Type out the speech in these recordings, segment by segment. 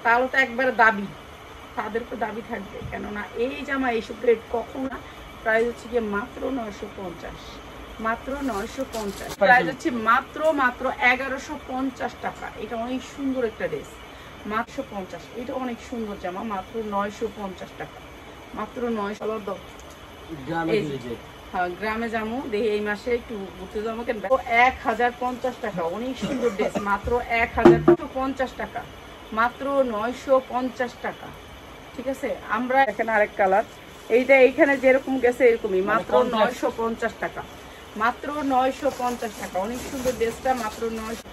তাহলে তো একবার দাবি, তাদের তো দাবি থাকবে, কেননা এই জামা এইসব রেট কখনো না। প্রাইস হচ্ছে গিয়ে মাত্র 950, মাত্র 950। প্রাইস হচ্ছে মাত্র 1150 টাকা। এটা অনেক সুন্দর একটা ড্রেস, মাত্র 50। এটা অনেক সুন্দর জামা, মাত্র 950 টাকা, মাত্র 900। হ্যাঁ, গ্রামে যাবো দেখি এই মাসে একটু ঘুরতে যাবো, কেন 1050 টাকা। অনেক সুন্দর ড্রেস, মাত্র 1050 টাকা, মাত্র 950 টাকা। ঠিক আছে, আমরা এখানে আরেক কালার, এইটা এইখানে যেরকম গেছে এরকমই, মাত্র 950 টাকা, মাত্র 950 টাকা। অনেক সুন্দর ড্রেসটা, মাত্র 900।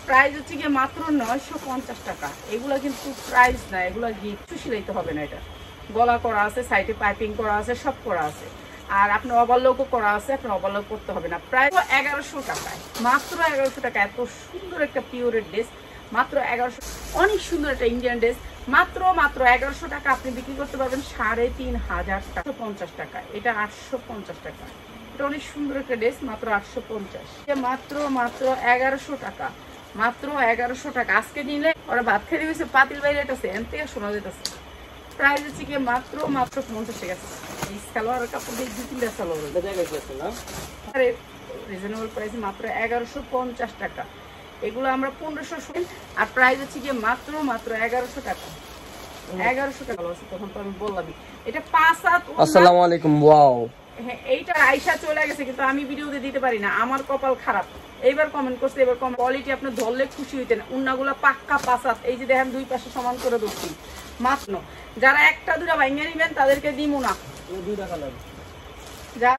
প্রাইস হচ্ছে গিয়ে মাত্র 950 টাকা। এগুলা কিন্তু প্রাইস না, এগুলা গিফট, সিলাইতে হবে না। এটা গলা করা আছে, সাইডে পাইপিং করা আছে, সব করা আছে। আর আপনার ওভারলকও করা আছে, আপনার ওভারলক করতে হবে না। প্রায় 1100 টাকায়, মাত্র 1100 টাকা। এত সুন্দর একটা পিওরের ড্রেস, মাত্র 1100। অনেক সুন্দর একটা ইন্ডিয়ান ড্রেস, মাত্র 1100 টাকা আপনি বিক্রি করতে পারবেন 3500 টাকা, 50 টাকা। এটা 850 টাকা। এটা অনেক সুন্দর একটা ড্রেস, মাত্র 850। মাত্র 1100 টাকা, মাত্র 1100 টাকা। আজকে নিলে ওরা ভাত খেয়ে গেছে, পাতিল বাইরে এটাছে, এন থেকে শোনা যেতেছে। প্রাইস হচ্ছে কি মাত্র 50 টাকা। এই সালোয়ার কাপড় দিয়ে 2-3টা সালোয়ার রিজনেবল প্রাইস, মাত্র 1150 টাকা। এগুলো আমরা 1500। আর প্রাইস হচ্ছে গিয়ে মাত্র 1100 টাকা, 1100 টাকা। তখন তো আমি বললামই এটা 5 হাত। আসসালামু আলাইকুম। ওয়াও, হ্যাঁ, এইটা আয়শা চলে গেছে, কিন্তু আমি ভিডিওতে দিতে পারি না, আমার কপাল খারাপ। এইবার কমেন্ট করছে, এবার কোয়ালিটি আপনি ধরলে খুশি হইতেন। উন্নাগুলা পাক্কা 5 হাত। এই যে দেখেন, দুই পাশে সমান করে ধরছি। মাত্র যারা একটা দুটা ভাঙিয়ে নিবেন তাদেরকে দিমু না। 2 টাকা লাগবে।